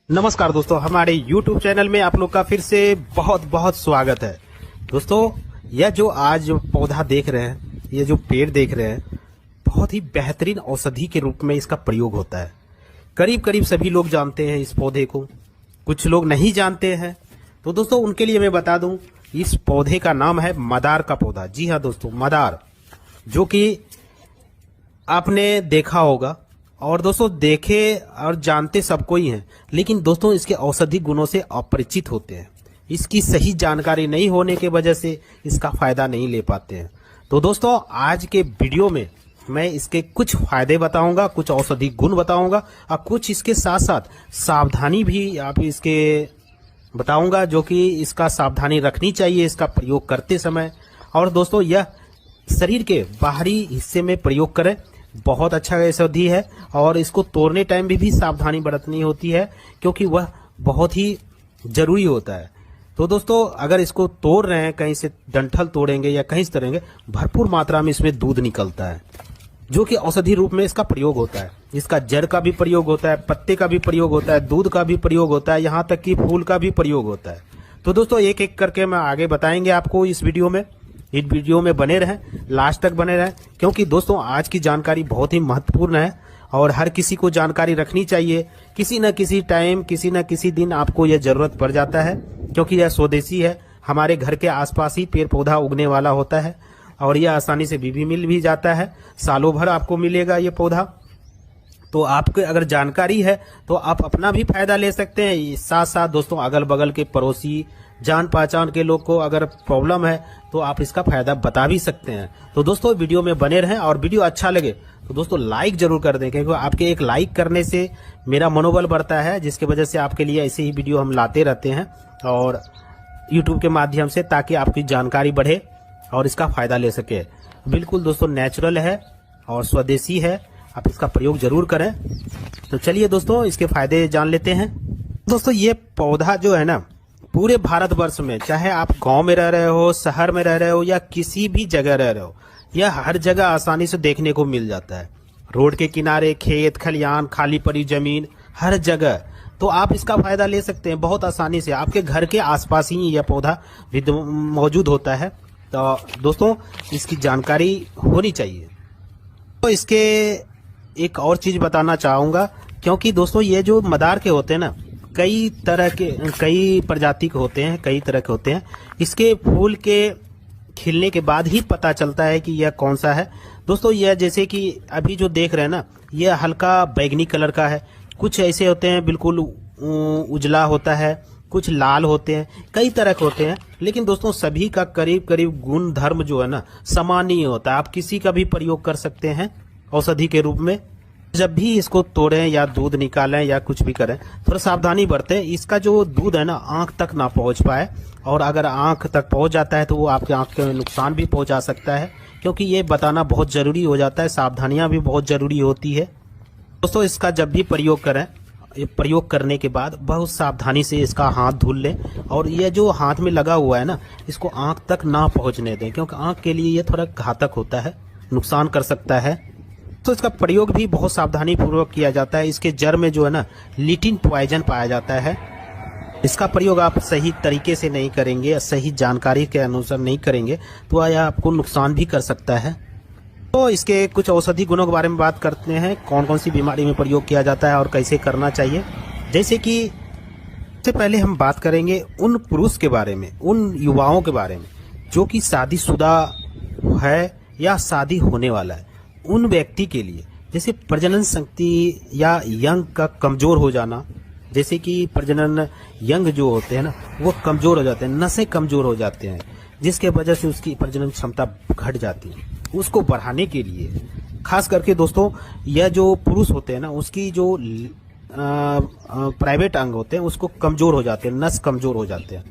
नमस्कार दोस्तों, हमारे YouTube चैनल में आप लोग का फिर से बहुत बहुत स्वागत है। दोस्तों, यह जो आज पौधा देख रहे हैं, ये जो पेड़ देख रहे हैं, बहुत ही बेहतरीन औषधि के रूप में इसका प्रयोग होता है। करीब करीब सभी लोग जानते हैं इस पौधे को, कुछ लोग नहीं जानते हैं। तो दोस्तों, उनके लिए मैं बता दूं, इस पौधे का नाम है मदार का पौधा। जी हाँ दोस्तों, मदार, जो कि आपने देखा होगा। और दोस्तों, देखे और जानते सबको ही हैं, लेकिन दोस्तों इसके औषधि गुणों से अपरिचित होते हैं। इसकी सही जानकारी नहीं होने के वजह से इसका फायदा नहीं ले पाते हैं। तो दोस्तों, आज के वीडियो में मैं इसके कुछ फायदे बताऊंगा, कुछ औषधि गुण बताऊंगा और कुछ इसके साथ साथ सावधानी भी आप इसके बताऊंगा, जो कि इसका सावधानी रखनी चाहिए इसका प्रयोग करते समय। और दोस्तों, यह शरीर के बाहरी हिस्से में प्रयोग करें, बहुत अच्छा औषधि है। और इसको तोड़ने टाइम भी सावधानी बरतनी होती है, क्योंकि वह बहुत ही जरूरी होता है। तो दोस्तों, अगर इसको तोड़ रहे हैं, कहीं से डंठल तोड़ेंगे या कहीं से तोड़ेंगे, भरपूर मात्रा में इसमें दूध निकलता है, जो कि औषधि रूप में इसका प्रयोग होता है। इसका जड़ का भी प्रयोग होता है, पत्ते का भी प्रयोग होता है, दूध का भी प्रयोग होता है, यहाँ तक कि फूल का भी प्रयोग होता है। तो दोस्तों, एक एक करके मैं आगे बताएंगे आपको इस वीडियो में। इस वीडियो में बने रहें, लास्ट तक बने रहें, क्योंकि दोस्तों आज की जानकारी बहुत ही महत्वपूर्ण है और हर किसी को जानकारी रखनी चाहिए। किसी न किसी टाइम, किसी न किसी दिन आपको यह जरूरत पड़ जाता है, क्योंकि यह स्वदेशी है। हमारे घर के आसपास ही पेड़ पौधा उगने वाला होता है और यह आसानी से भी मिल भी जाता है। सालों भर आपको मिलेगा ये पौधा। तो आपके अगर जानकारी है तो आप अपना भी फायदा ले सकते हैं, साथ साथ दोस्तों अगल बगल के पड़ोसी, जान पहचान के लोग को अगर प्रॉब्लम है तो आप इसका फायदा बता भी सकते हैं। तो दोस्तों, वीडियो में बने रहें और वीडियो अच्छा लगे तो दोस्तों लाइक जरूर कर दें, क्योंकि आपके एक लाइक करने से मेरा मनोबल बढ़ता है, जिसकी वजह से आपके लिए ऐसे ही वीडियो हम लाते रहते हैं और यूट्यूब के माध्यम से, ताकि आपकी जानकारी बढ़े और इसका फायदा ले सके। बिल्कुल दोस्तों, नेचुरल है और स्वदेशी है, आप इसका प्रयोग जरूर करें। तो चलिए दोस्तों, इसके फायदे जान लेते हैं। दोस्तों, ये पौधा जो है ना, पूरे भारतवर्ष में, चाहे आप गांव में रह रहे हो, शहर में रह रहे हो या किसी भी जगह रह रहे हो, यह हर जगह आसानी से देखने को मिल जाता है। रोड के किनारे, खेत खलियान, खाली पड़ी जमीन, हर जगह। तो आप इसका फायदा ले सकते हैं बहुत आसानी से। आपके घर के आसपास ही यह पौधा मौजूद होता है। तो दोस्तों, इसकी जानकारी होनी चाहिए। तो इसके एक और चीज बताना चाहूंगा, क्योंकि दोस्तों ये जो मदार के होते हैं ना, कई तरह के, कई प्रजाति के होते हैं, कई तरह के होते हैं। इसके फूल के खिलने के बाद ही पता चलता है कि यह कौन सा है। दोस्तों, यह जैसे कि अभी जो देख रहे हैं ना, यह हल्का बैंगनी कलर का है। कुछ ऐसे होते हैं बिल्कुल उजला होता है, कुछ लाल होते हैं, कई तरह के होते हैं। लेकिन दोस्तों, सभी का करीब करीब गुण धर्म जो है ना, समान ही होता है। आप किसी का भी प्रयोग कर सकते हैं औषधि के रूप में। जब भी इसको तोड़ें या दूध निकालें या कुछ भी करें, थोड़ा सावधानी बरतें। इसका जो दूध है ना, आंख तक ना पहुंच पाए, और अगर आंख तक पहुंच जाता है तो वो आपके आंख के नुकसान भी पहुंचा सकता है, क्योंकि ये बताना बहुत जरूरी हो जाता है। सावधानियां भी बहुत जरूरी होती है। दोस्तों, इसका जब भी प्रयोग करें, प्रयोग करने के बाद बहुत सावधानी से इसका हाथ धुल लें, और ये जो हाथ में लगा हुआ है ना, इसको आंख तक ना पहुंचने दें, क्योंकि आंख के लिए ये थोड़ा घातक होता है, नुकसान कर सकता है। तो इसका प्रयोग भी बहुत सावधानी पूर्वक किया जाता है। इसके जड़ में जो है ना, लिटिन पॉइजन पाया जाता है। इसका प्रयोग आप सही तरीके से नहीं करेंगे, सही जानकारी के अनुसार नहीं करेंगे, तो यह आपको नुकसान भी कर सकता है। तो इसके कुछ औषधि गुणों के बारे में बात करते हैं, कौन कौन सी बीमारी में प्रयोग किया जाता है और कैसे करना चाहिए। जैसे कि सबसे पहले हम बात करेंगे उन पुरुष के बारे में, उन युवाओं के बारे में जो कि शादीशुदा है या शादी होने वाला है। उन व्यक्ति के लिए, जैसे प्रजनन शक्ति या यंग का कमजोर हो जाना, जैसे कि प्रजनन यंग जो होते हैं ना, वो कमजोर हो जाते हैं, नसें कमजोर हो जाते हैं, जिसके वजह से उसकी प्रजनन क्षमता घट जाती है। उसको बढ़ाने के लिए खास करके दोस्तों, यह जो पुरुष होते हैं ना, उसकी जो प्राइवेट अंग होते हैं उसको कमजोर हो जाते हैं, नस कमजोर हो जाते हैं।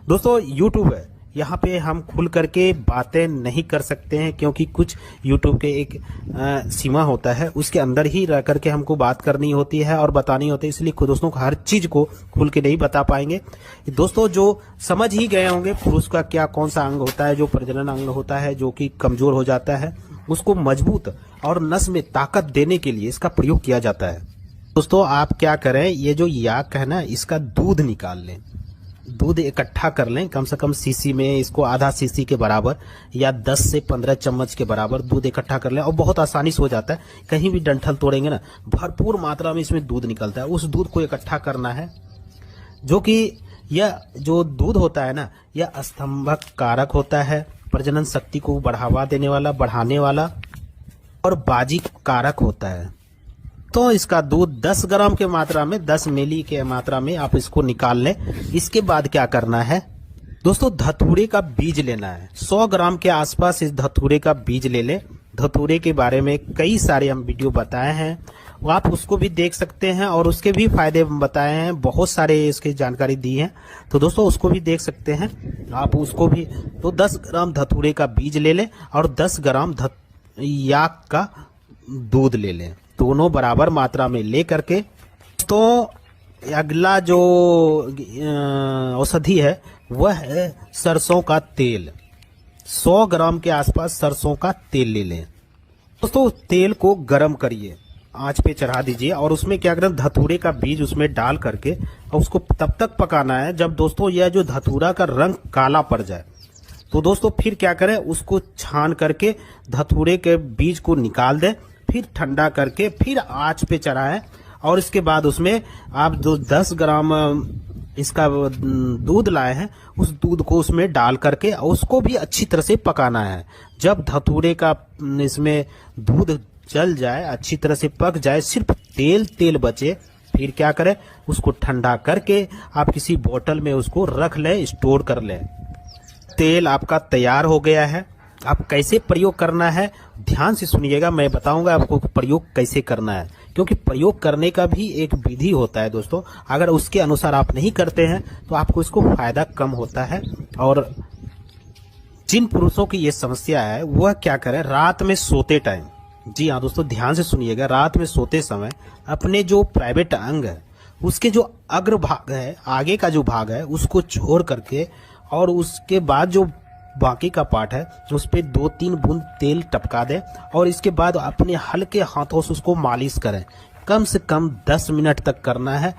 दोस्तों, यूट्यूब है, यहाँ पे हम खुल करके बातें नहीं कर सकते हैं, क्योंकि कुछ यूट्यूब के एक सीमा होता है, उसके अंदर ही रह करके हमको बात करनी होती है और बतानी होती है। इसलिए दोस्तों, हर चीज को खुल के नहीं बता पाएंगे। दोस्तों, जो समझ ही गए होंगे पुरुष का क्या कौन सा अंग होता है, जो प्रजनन अंग होता है, जो कि कमजोर हो जाता है, उसको मजबूत और नस में ताकत देने के लिए इसका प्रयोग किया जाता है। दोस्तों आप क्या करें, ये जो याक है ना, इसका दूध निकाल लें, दूध इकट्ठा कर लें, कम से कम सीसी में इसको आधा सीसी के बराबर या 10 से 15 चम्मच के बराबर दूध इकट्ठा कर लें। और बहुत आसानी से हो जाता है, कहीं भी डंठल तोड़ेंगे ना, भरपूर मात्रा में इसमें दूध निकलता है। उस दूध को इकट्ठा करना है, जो कि यह जो दूध होता है ना, यह स्तंभक कारक होता है, प्रजनन शक्ति को बढ़ावा देने वाला, बढ़ाने वाला और बाजी कारक होता है। तो इसका दूध 10 ग्राम के मात्रा में, 10 मिली के मात्रा में आप इसको निकाल लें। इसके बाद क्या करना है दोस्तों, धतूरे का बीज लेना है। 100 ग्राम के आसपास इस धतूरे का बीज ले लें। धतूरे के बारे में कई सारे हम वीडियो बताए हैं, वो आप उसको भी देख सकते हैं और उसके भी फायदे बताए हैं, बहुत सारे इसकी जानकारी दी है, तो दोस्तों उसको भी देख सकते हैं आप, उसको भी। तो 10 ग्राम धतूरे का बीज ले लें और 10 ग्राम याक का दूध ले लें, दोनों बराबर मात्रा में ले करके। तो अगला जो औषधि है वह है सरसों का तेल। 100 ग्राम के आसपास सरसों का तेल ले लें। दोस्तों तेल को गर्म करिए, आंच पे चढ़ा दीजिए और उसमें क्या करें, धतूरे का बीज उसमें डाल करके और उसको तब तक पकाना है जब दोस्तों यह जो धतूरा का रंग काला पड़ जाए। तो दोस्तों फिर क्या करें, उसको छान करके धतूरे के बीज को निकाल दें, फिर ठंडा करके फिर आंच पे चढ़ाएं और इसके बाद उसमें आप जो 10 ग्राम इसका दूध लाए हैं, उस दूध को उसमें डाल करके उसको भी अच्छी तरह से पकाना है। जब धतूरे का इसमें दूध जल जाए, अच्छी तरह से पक जाए, सिर्फ तेल तेल बचे, फिर क्या करें, उसको ठंडा करके आप किसी बोतल में उसको रख लें, स्टोर कर लें। तेल आपका तैयार हो गया है। आप कैसे प्रयोग करना है ध्यान से सुनिएगा, मैं बताऊंगा आपको प्रयोग कैसे करना है, क्योंकि प्रयोग करने का भी एक विधि होता है दोस्तों। अगर उसके अनुसार आप नहीं करते हैं तो आपको इसको फायदा कम होता है। और जिन पुरुषों की ये समस्या है वह क्या करें, रात में सोते टाइम, जी हाँ दोस्तों ध्यान से सुनिएगा, रात में सोते समय अपने जो प्राइवेट अंग है उसके जो अग्र भाग है, आगे का जो भाग है, उसको छोड़ करके और उसके बाद जो बाकी का पार्ट है उस पे 2-3 बूंद तेल टपका दें और इसके बाद अपने हल्के हाथों से उसको मालिश करें। कम से कम 10 मिनट तक करना है।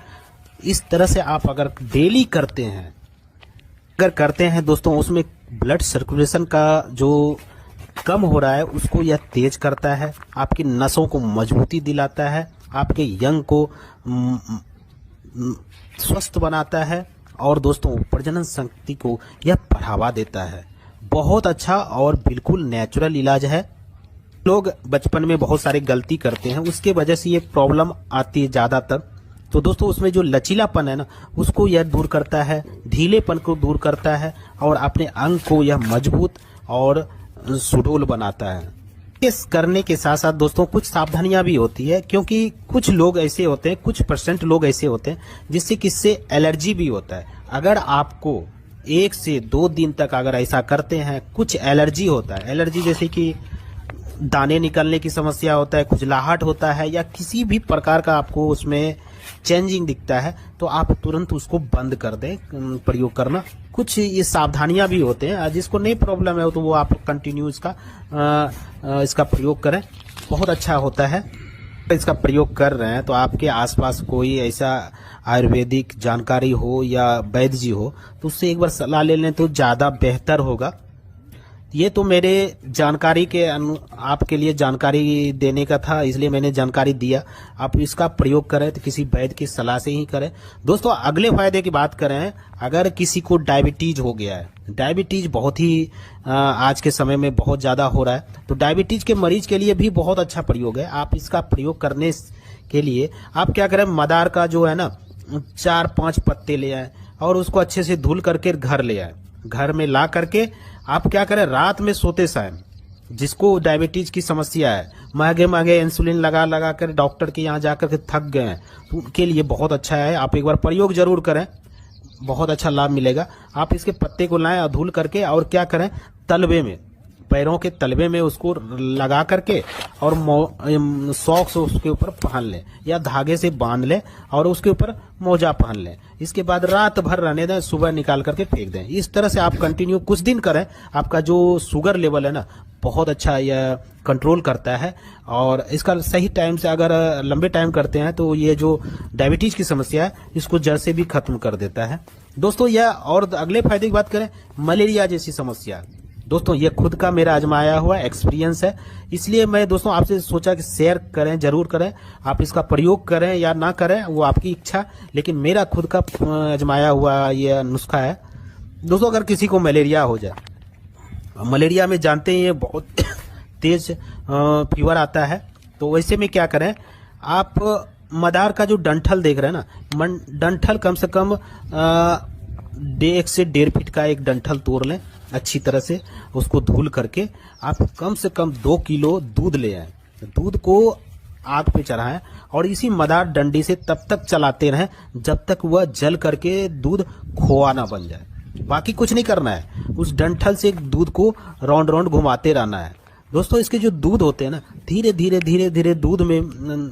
इस तरह से आप अगर डेली करते हैं दोस्तों, उसमें ब्लड सर्कुलेशन का जो कम हो रहा है उसको यह तेज करता है, आपकी नसों को मजबूती दिलाता है, आपके यंग को स्वस्थ बनाता है और दोस्तों प्रजनन शक्ति को यह बढ़ावा देता है। बहुत अच्छा और बिल्कुल नेचुरल इलाज है। लोग बचपन में बहुत सारी गलती करते हैं, उसके वजह से ये प्रॉब्लम आती है ज़्यादातर। तो दोस्तों उसमें जो लचीलापन है ना, उसको यह दूर करता है, ढीलेपन को दूर करता है और अपने अंग को यह मजबूत और सुडौल बनाता है। इस करने के साथ साथ दोस्तों कुछ सावधानियां भी होती है, क्योंकि कुछ लोग ऐसे होते हैं, कुछ % लोग ऐसे होते हैं जिससे किससे एलर्जी भी होता है। अगर आपको 1 से 2 दिन तक अगर ऐसा करते हैं, कुछ एलर्जी होता है, एलर्जी जैसे कि दाने निकलने की समस्या होता है, खुजलाहट होता है या किसी भी प्रकार का आपको उसमें चेंजिंग दिखता है, तो आप तुरंत उसको बंद कर दें प्रयोग करना। कुछ ये सावधानियां भी होते हैं, जिसको नहीं प्रॉब्लम है तो वो आप कंटिन्यू इसका प्रयोग करें, बहुत अच्छा होता है। इसका प्रयोग कर रहे हैं तो आपके आसपास कोई ऐसा आयुर्वेदिक जानकारी हो या वैद्य जी हो तो उससे एक बार सलाह ले लें तो ज़्यादा बेहतर होगा। ये तो मेरे जानकारी के आपके लिए जानकारी देने का था, इसलिए मैंने जानकारी दिया। आप इसका प्रयोग करें तो किसी वैद्य की सलाह से ही करें। दोस्तों अगले फायदे की बात करें, अगर किसी को डायबिटीज हो गया है, डायबिटीज बहुत ही आज के समय में बहुत ज़्यादा हो रहा है, तो डायबिटीज के मरीज के लिए भी बहुत अच्छा प्रयोग है। आप इसका प्रयोग करने के लिए आप क्या करें, मदार का जो है ना 4-5 पत्ते ले आए और उसको अच्छे से धुल करके घर ले आए। घर में ला करके आप क्या करें, रात में सोते समय जिसको डायबिटीज की समस्या है, महंगे इंसुलिन लगा कर डॉक्टर के यहाँ जाकर के थक गए हैं, तो उनके लिए बहुत अच्छा है। आप एक बार प्रयोग जरूर करें, बहुत अच्छा लाभ मिलेगा। आप इसके पत्ते को लाएं और धुल करके और क्या करें, तलवे में पैरों के तलवे में उसको लगा करके और सॉक्स उसके ऊपर पहन लें या धागे से बांध लें और उसके ऊपर मोजा पहन लें। इसके बाद रात भर रहने दें, सुबह निकाल करके फेंक दें। इस तरह से आप कंटिन्यू कुछ दिन करें, आपका जो शुगर लेवल है ना बहुत अच्छा यह कंट्रोल करता है। और इसका सही टाइम से अगर लंबे टाइम करते हैं तो ये जो डायबिटीज की समस्या है इसको जड़ से भी खत्म कर देता है दोस्तों। यह और अगले फायदे की बात करें, मलेरिया जैसी समस्या दोस्तों, ये खुद का मेरा आजमाया हुआ एक्सपीरियंस है, इसलिए मैं दोस्तों आपसे सोचा कि शेयर करें, जरूर करें। आप इसका प्रयोग करें या ना करें वो आपकी इच्छा, लेकिन मेरा खुद का आजमाया हुआ ये नुस्खा है दोस्तों। अगर किसी को मलेरिया हो जाए, मलेरिया में जानते हैं ये बहुत तेज फीवर आता है, तो वैसे में क्या करें, आप मदार का जो डंठल देख रहे हैं ना, डंठल कम से कम 1 से 1.5 फीट का एक डंठल तोड़ लें अच्छी तरह से, उसको धुल करके आप कम से कम 2 किलो दूध ले आए। दूध को आग पे चढ़ाएं और इसी मदार डंडी से तब तक चलाते रहें जब तक वह जल करके दूध खोआ ना बन जाए। बाकी कुछ नहीं करना है, उस डंठल से दूध को राउंड राउंड घुमाते रहना है दोस्तों। इसके जो दूध होते हैं ना, धीरे धीरे धीरे धीरे दूध में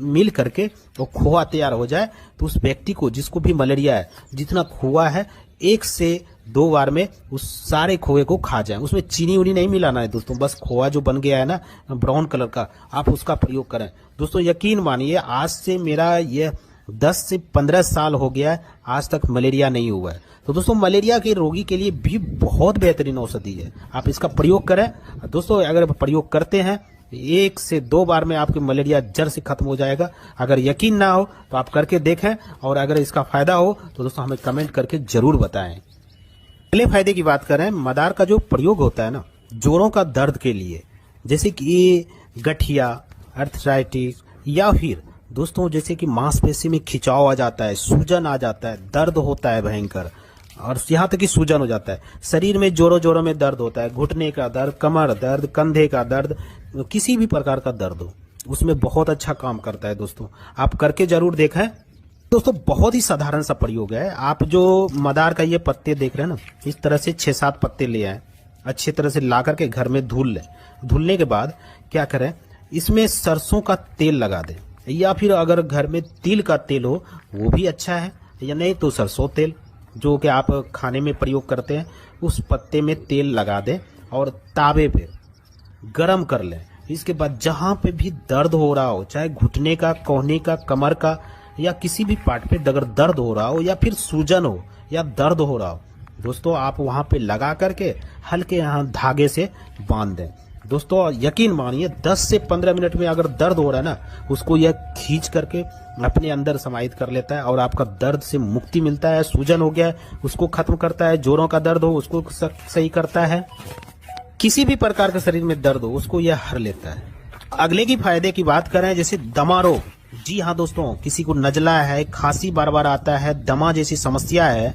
मिल करके वो खोआ तैयार हो जाए, तो उस व्यक्ति को जिसको भी मलेरिया है, जितना खोआ है 1 से 2 बार में उस सारे खोए को खा जाए। उसमें चीनी उनी नहीं मिलाना है दोस्तों, बस खोआ जो बन गया है ना ब्राउन कलर का, आप उसका प्रयोग करें दोस्तों। यकीन मानिए आज से मेरा ये 10 से 15 साल हो गया है, आज तक मलेरिया नहीं हुआ है। तो दोस्तों मलेरिया के रोगी के लिए भी बहुत बेहतरीन औषधि है, आप इसका प्रयोग करें दोस्तों। अगर प्रयोग करते हैं 1 से 2 बार में आपके मलेरिया जड़ से खत्म हो जाएगा। अगर यकीन ना हो तो आप करके देखें, और अगर इसका फायदा हो तो दोस्तों हमें कमेंट करके जरूर बताएं। अगले फायदे की बात करें, मदार का जो प्रयोग होता है ना जोड़ों का दर्द के लिए, जैसे कि गठिया, अर्थराइटिस, या फिर दोस्तों जैसे कि मांसपेशी में खिंचाव आ जाता है, सूजन आ जाता है, दर्द होता है भयंकर, और यहाँ तक कि सूजन हो जाता है, शरीर में जोरों जोरों में दर्द होता है, घुटने का दर्द, कमर दर्द, कंधे का दर्द, किसी भी प्रकार का दर्द हो, उसमें बहुत अच्छा काम करता है दोस्तों। आप करके जरूर देखें दोस्तों। बहुत ही साधारण सा प्रयोग है। आप जो मदार का ये पत्ते देख रहे हैं ना, इस तरह से 6-7 पत्ते ले आए, अच्छी तरह से ला करके घर में धुल लें। धुलने के बाद क्या करें, इसमें सरसों का तेल लगा दें, या फिर अगर घर में तिल का तेल हो वो भी अच्छा है, या नहीं तो सरसों तेल जो कि आप खाने में प्रयोग करते हैं, उस पत्ते में तेल लगा दें और तावे पे गरम कर लें। इसके बाद जहां पे भी दर्द हो रहा हो, चाहे घुटने का, कोहनी का, कमर का, या किसी भी पार्ट पे अगर दर्द हो रहा हो, या फिर सूजन हो या दर्द हो रहा हो दोस्तों, आप वहां पे लगा करके हल्के यहाँ धागे से बांध दें दोस्तों। यकीन मानिए 10 से 15 मिनट में अगर दर्द हो रहा है ना, उसको यह खींच करके अपने अंदर समाहित कर लेता है और आपका दर्द से मुक्ति मिलता है। सूजन हो गया है उसको खत्म करता है, जोड़ों का दर्द हो उसको सही करता है, किसी भी प्रकार का शरीर में दर्द हो उसको यह हर लेता है। अगले की फायदे की बात करें, जैसे दमा रोग। जी हाँ दोस्तों, किसी को नजला है, खांसी बार बार आता है, दमा जैसी समस्या है,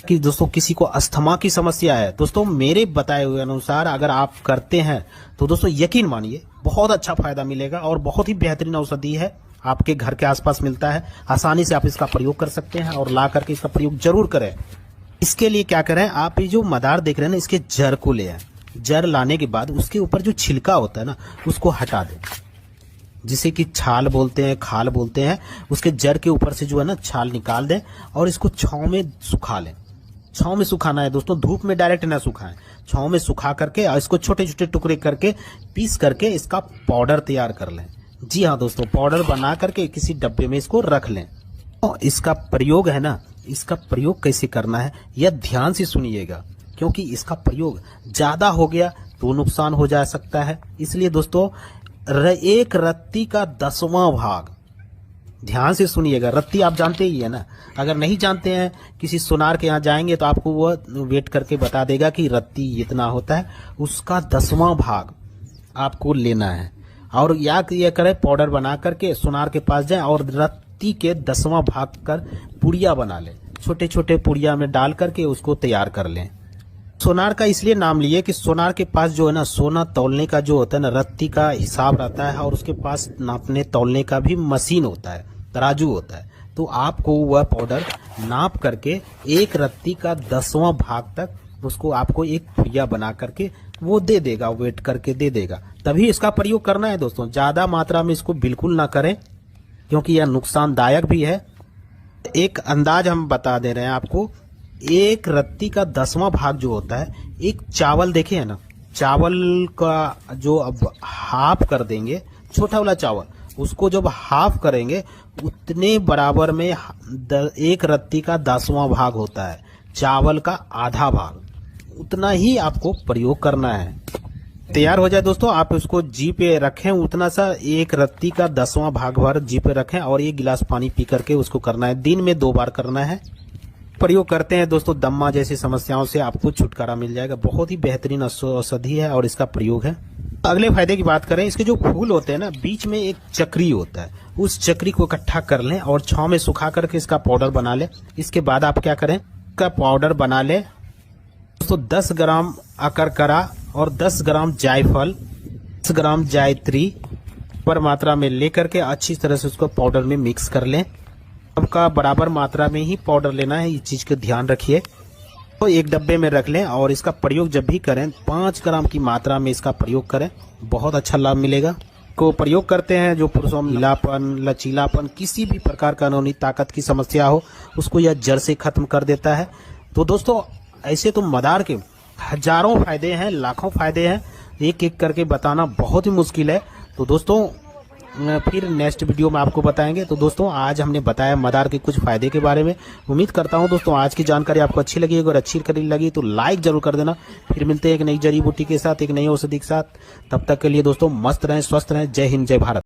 कि दोस्तों किसी को अस्थमा की समस्या है दोस्तों, मेरे बताए हुए अनुसार अगर आप करते हैं तो दोस्तों यकीन मानिए बहुत अच्छा फायदा मिलेगा, और बहुत ही बेहतरीन औषधि है, आपके घर के आसपास मिलता है, आसानी से आप इसका प्रयोग कर सकते हैं, और ला करके इसका प्रयोग जरूर करें। इसके लिए क्या करें, आप ये जो मदार देख रहे हैं ना, इसके जड़ को ले आए। जड़ लाने के बाद उसके ऊपर जो छिलका होता है ना उसको हटा दें, जिसे कि छाल बोलते हैं, खाल बोलते हैं। उसके जड़ के ऊपर से जो है ना छाल निकाल दें और इसको छांव में सुखा लें। छांव में सुखाना है दोस्तों, धूप में डायरेक्ट ना सुखाएं, छांव में सुखा करके और इसको छोटे छोटे टुकड़े करके पीस करके इसका पाउडर तैयार कर लें। जी हाँ दोस्तों, पाउडर बना करके किसी डब्बे में इसको रख लें। तो इसका प्रयोग है ना, इसका प्रयोग कैसे करना है यह ध्यान से सुनिएगा, क्योंकि इसका प्रयोग ज्यादा हो गया तो नुकसान हो जा सकता है। इसलिए दोस्तों एक रत्ती का 10वां भाग, ध्यान से सुनिएगा। रत्ती आप जानते ही है ना, अगर नहीं जानते हैं किसी सुनार के यहाँ जाएंगे तो आपको वो वेट करके बता देगा कि रत्ती इतना होता है, उसका 10वां भाग आपको लेना है। और या ये करें, पाउडर बना करके सुनार के पास जाएं और रत्ती के 10वां भाग कर पुड़िया बना लें, छोटे छोटे पुड़िया में डाल करके उसको तैयार कर लें। सोनार का इसलिए नाम लिए कि सोनार के पास जो है ना सोना तौलने का जो होता है ना रत्ती का हिसाब रहता है, और उसके पास नापने तौलने का भी मशीन होता है, तराजू होता है। तो आपको वह पाउडर नाप करके एक रत्ती का 10वां भाग तक उसको आपको एक पुड़िया बना करके वो दे देगा, वेट करके दे देगा। तभी इसका प्रयोग करना है दोस्तों। ज्यादा मात्रा में इसको बिल्कुल ना करें क्योंकि यह नुकसानदायक भी है। एक अंदाज हम बता दे रहे हैं आपको, एक रत्ती का 10वां भाग जो होता है, एक चावल देखे है ना, चावल का जो अब हाफ कर देंगे, छोटा वाला चावल, उसको जब हाफ करेंगे उतने बराबर में एक रत्ती का 10वां भाग होता है, चावल का आधा भाग, उतना ही आपको प्रयोग करना है। तैयार हो जाए दोस्तों, आप उसको जी पे रखें, उतना सा एक रत्ती का 10वां भाग भर जी पे रखें और एक गिलास पानी पी करके उसको करना है। दिन में 2 बार करना है। प्रयोग करते हैं दोस्तों, दम्मा जैसी समस्याओं से आपको छुटकारा मिल जाएगा। बहुत ही बेहतरीन औषधि है और इसका प्रयोग है। अगले फायदे की बात करें, इसके जो फूल होते हैं ना, बीच में एक चक्री होता है, उस चक्री को इकट्ठा कर लें और छांव में सुखा करके इसका पाउडर बना लें। इसके बाद आप क्या करें, इसका पाउडर बना लें दोस्तों। 10 ग्राम अकरकरा और 10 ग्राम जायफल, 10 ग्राम जायत्री पर मात्रा में लेकर के अच्छी तरह से उसको पाउडर में मिक्स कर लें। सबका बराबर मात्रा में ही पाउडर लेना है, इस चीज का ध्यान रखिए। तो एक डब्बे में रख लें और इसका प्रयोग जब भी करें 5 ग्राम की मात्रा में इसका प्रयोग करें, बहुत अच्छा लाभ मिलेगा। को प्रयोग करते हैं जो पुरुषों में ढीलापन, लचीलापन, किसी भी प्रकार का कानूनी ताकत की समस्या हो, उसको यह जड़ से खत्म कर देता है। तो दोस्तों ऐसे तो मदार के हजारों फायदे हैं, लाखों फायदे हैं, एक एक करके बताना बहुत ही मुश्किल है। तो दोस्तों फिर नेक्स्ट वीडियो में आपको बताएंगे। तो दोस्तों आज हमने बताया मदार के कुछ फायदे के बारे में। उम्मीद करता हूं दोस्तों आज की जानकारी आपको अच्छी लगी। अगर अच्छी लगी तो लाइक जरूर कर देना। फिर मिलते हैं एक नई जड़ी बूटी के साथ, एक नई औषधि के साथ। तब तक के लिए दोस्तों मस्त रहें, स्वस्थ रहें। जय हिंद, जय भारत।